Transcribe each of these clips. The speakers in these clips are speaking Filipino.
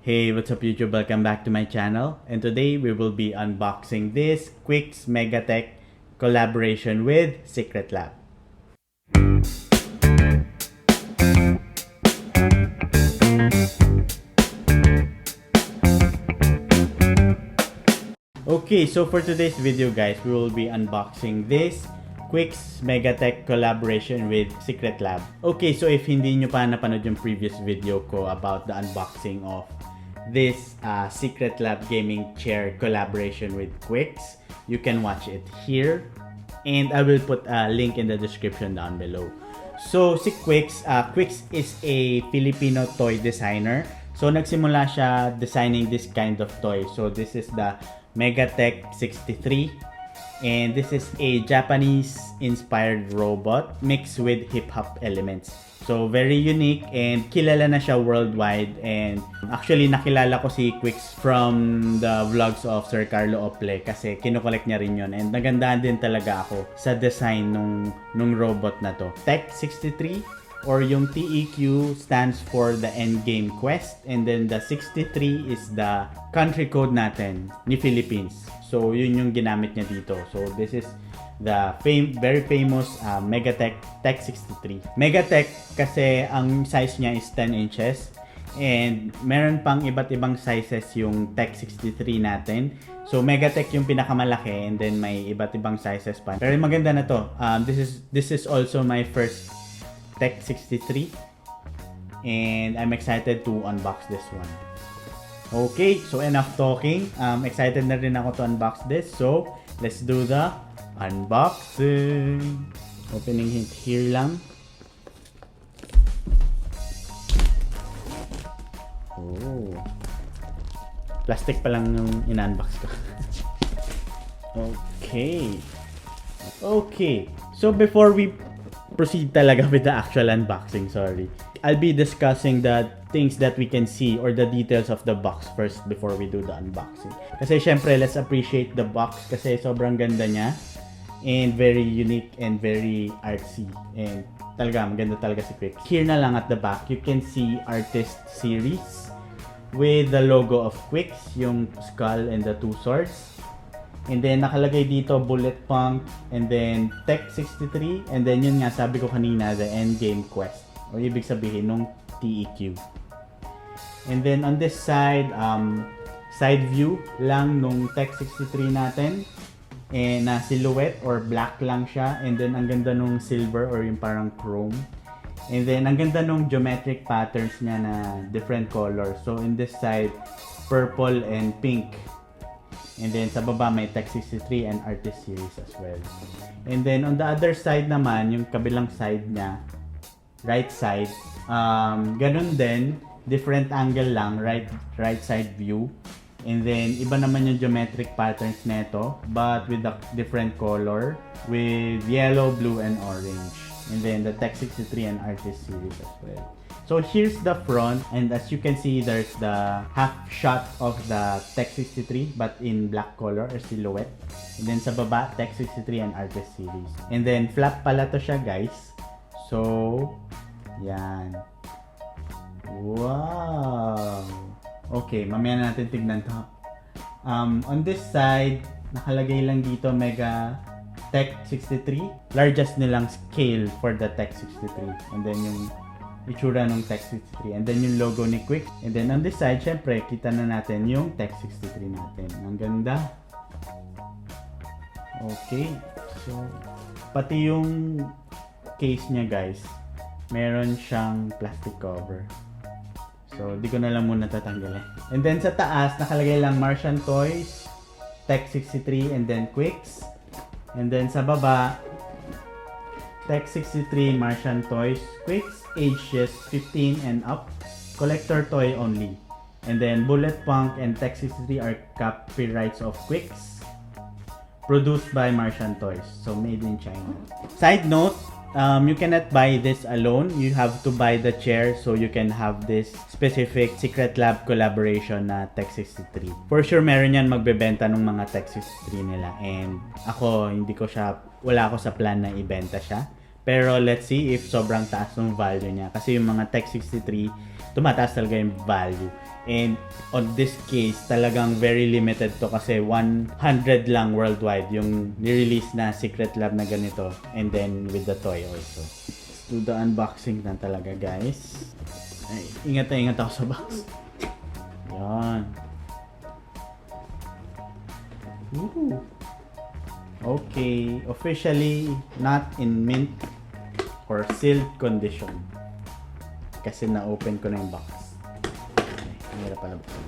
Hey, what's up YouTube? Welcome back to my channel. And today we will be unboxing this Quiccs MegaTEQ collaboration with Secretlab. Okay, so for today's video guys, we will be unboxing this Quiccs MegaTEQ collaboration with Secretlab. Okay, so if hindi nyo pa napanood yung previous video ko about the unboxing of this Secretlab gaming chair collaboration with Quiccs, you can watch it here. And I will put a link in the description down below. So si Quiccs, Quiccs is a Filipino toy designer. So nagsimula siya designing this kind of toy. So this is the MegaTEQ63. And this is a Japanese-inspired robot mixed with hip-hop elements. So, very unique and kilala na siya worldwide. And actually, nakilala ko si Quiccs from the vlogs of Sir Carlo Ople kasi kinokollect niya rin yun. And nagandahan din talaga ako sa design nung robot na to. TEQ63 or yung TEQ stands for the Endgame Quest. And then the 63 is the country code natin ni Philippines. So, yun yung ginamit niya dito. So, this is the very famous MegaTEQ TEQ63. MegaTEQ kasi ang size niya is 10 inches. And meron pang iba't ibang sizes yung TEQ63 natin. So, MegaTEQ yung pinakamalaki and then may iba't ibang sizes pa. Pero maganda na to. This is also my first TEQ63. And I'm excited to unbox this one. Okay, so enough talking. Excited na rin ako to unbox this. So, let's do the unboxing. Opening it here lang. Oh. Plastic pa lang yung in-unbox ko. Okay. Okay. So, before we proceed talaga with the actual unboxing, I'll be discussing the things that we can see or the details of the box first before we do the unboxing. Kasi syempre, let's appreciate the box kasi sobrang ganda niya and very unique and very artsy. And talaga, maganda talaga si Quiccs. Here na lang at the back, you can see Artist Series with the logo of Quiccs, yung skull and the two swords. And then, nakalagay dito, Bullet Punk, and then TEQ63, and then yun nga, sabi ko kanina, the Endgame Quest. O ibig sabihin, nung TEQ. And then, on this side, side view lang nung TEQ63 natin. And na silhouette or black lang siya. And then, ang ganda nung silver or yung parang chrome. And then, ang ganda nung geometric patterns niya na different colors. So, in this side, purple and pink. And then sa baba may TEQ63 and Artist Series as well. And then on the other side naman, yung kabilang side niya, right side, ganun din, different angle lang, right side view. And then iba naman yung geometric patterns nito, but with a different color, with yellow, blue, and orange. And then the TEQ63 and Artist Series as well. So here's the front, and as you can see, there's the half shot of the TEQ63 but in black color or silhouette. And then sa baba, TEQ63 and Artist Series. And then flap pala to siya guys. So, yan. Wow! Okay, mamaya natin tignan to. On this side, nakalagay lang dito MegaTEQ63. Largest nilang scale for the TEQ63. And then yung itsura ng TEQ63 and then yung logo ni Quiccs. And then on this side, syempre, kita na natin yung TEQ63 natin. Ang ganda. Okay. So, pati yung case niya guys, meron siyang plastic cover. So, di ko na lang muna tatanggalin. And then sa taas, nakalagay lang Martian Toys, TEQ63 and then Quiccs. And then sa baba, TEQ63 Martian Toys, Quiccs, ages 15 and up, collector toy only. And then Bullet Punk and TEQ63 are copyrights of Quiccs, produced by Martian Toys, so made in China. Side note, you cannot buy this alone. You have to buy the chair so you can have this specific Secretlab collaboration na TEQ63. For sure, meron yan magbebenta ng mga TEQ63 nila. And ako, wala ako sa plan na ibenta siya. Pero let's see if sobrang taas ng value niya. Kasi yung mga TEQ63, tumataas talaga yung value. And on this case, talagang very limited to kasi 100 lang worldwide yung ni-release na Secretlab na ganito. And then with the toy also. Let's do the unboxing na talaga, guys. Ay, ingat na ingat ako sa box. Yan. Ooh. Okay, officially not in mint or sealed condition. Kasi na-open ko na yung box. Okay, mahirap pala buksan.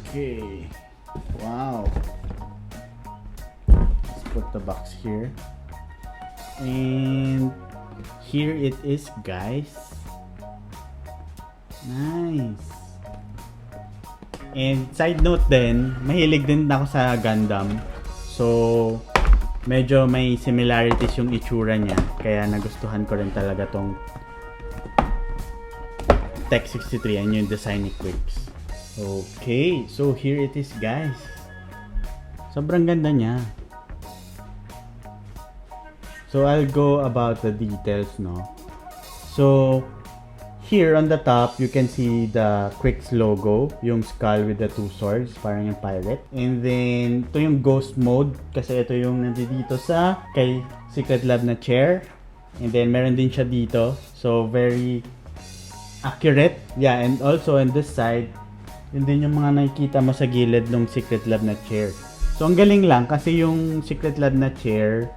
Okay. Wow. Let's put the box here. And here it is, guys. Nice. And side note din, mahilig din ako sa Gundam. So, medyo may similarities yung itsura niya. Kaya nagustuhan ko rin talaga tong TEQ63 and yung design ni Quiccs. Okay, so here it is, guys. Sobrang ganda niya. So, I'll go about the details, no? So, here on the top, you can see the Quiccs logo, yung skull with the two swords, parang yung pirate. And then, ito yung ghost mode, kasi ito yung nandito sa kay Secretlab na chair. And then, meron din siya dito. So, very accurate. Yeah, and also on this side, yun din yung mga nakikita mo sa gilid ng Secretlab na chair. So, ang galing lang, kasi yung Secretlab na chair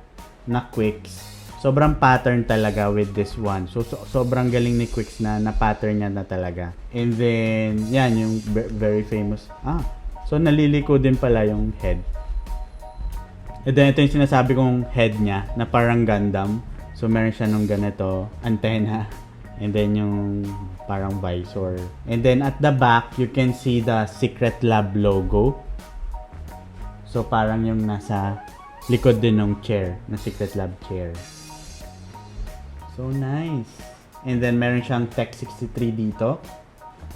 na Quiccs, sobrang pattern talaga with this one. So, sobrang galing ni Quiccs na pattern niya na talaga. And then, yan, yung very famous. So naliliko din pala yung head. And then, ito yung sinasabi kong head niya, na parang Gundam. So, meron siya nung ganito, antenna. And then, yung parang visor. And then, at the back, you can see the Secretlab logo. So, parang yung nasa likod din ng chair, na Secretlab chair. So nice. And then meron siyang TEQ63 dito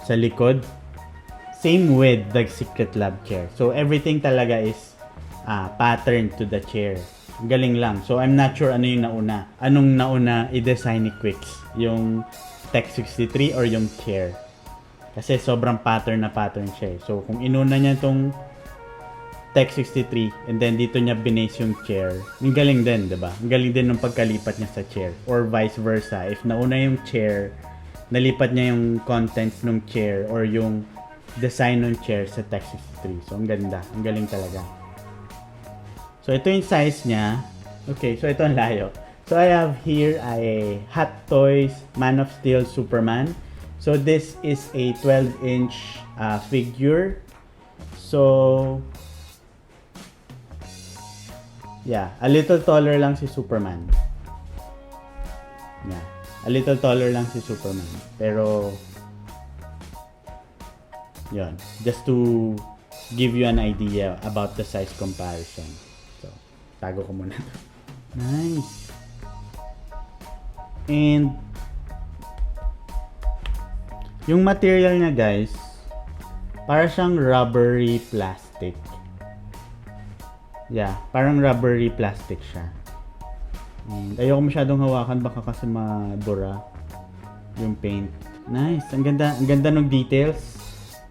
sa likod. Same with the Secretlab chair. So everything talaga is patterned to the chair. Galing lang. So I'm not sure ano yung nauna. Anong nauna i-design ni Quiccs? Yung TEQ63 or yung chair? Kasi sobrang pattern na pattern siya. So kung inuna niya tong TEQ63 and then dito niya binase yung chair. Ang galing din, 'di ba? Ang galing din ng pagkalipat niya sa chair or vice versa. If nauna yung chair, nalipat niya yung contents ng chair or yung design ng chair sa TEQ63. So ang ganda, ang galing talaga. So ito yung size niya. Okay, so ito ang layo. So I have here a Hot Toys Man of Steel Superman. So this is a 12-inch figure. So yeah, a little taller lang si Superman. Yeah, a little taller lang si Superman. Pero, yun. Just to give you an idea about the size comparison. So, tago ko muna to. Nice. And, yung material niya, guys, para siyang rubbery plastic. Yeah, parang rubbery plastic siya. And ayoko masyadong hawakan baka kasi mabura yung paint. Nice, ang ganda ng details.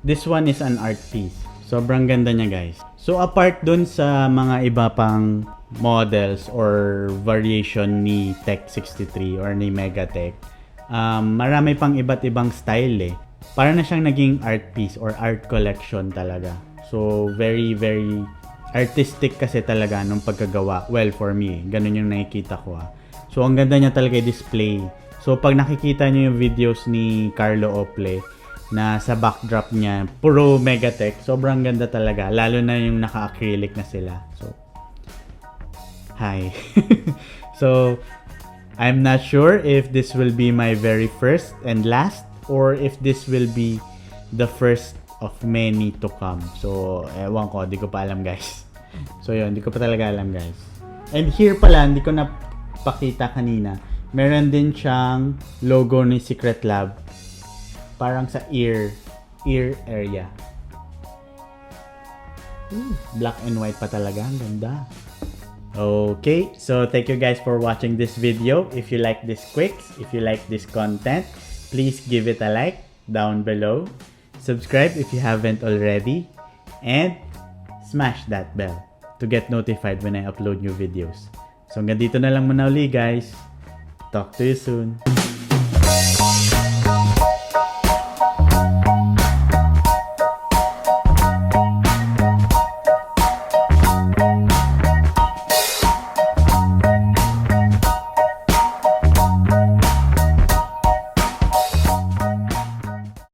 This one is an art piece. Sobrang ganda niya, guys. So apart dun sa mga iba pang models or variation ni TEQ63 or ni MegaTEQ, marami pang iba't ibang style eh. Para na siyang naging art piece or art collection talaga. So very very artistic kasi talaga nung pagkagawa. Well, for me, ganun yung nakikita ko. So, ang ganda niya talaga i-display. So, pag nakikita niyo yung videos ni Carlo Ople na sa backdrop niya, puro MegaTEQ, sobrang ganda talaga. Lalo na yung naka-acrylic na sila. So, hi. So, I'm not sure if this will be my very first and last or if this will be the first of many to come. So, ewan ko, di ko pa alam, guys. So, yun, di ko pa talaga alam, guys. And here pala, hindi ko na pakita kanina. Meron din siyang logo ni Secretlab. Parang sa ear area. Black and white pa talaga. Ang ganda. Okay, so thank you guys for watching this video. If you like this Quicks, if you like this content, please give it a like down below. Subscribe if you haven't already. And smash that bell to get notified when I upload new videos. So hanggang dito na lang muna uli guys. Talk to you soon.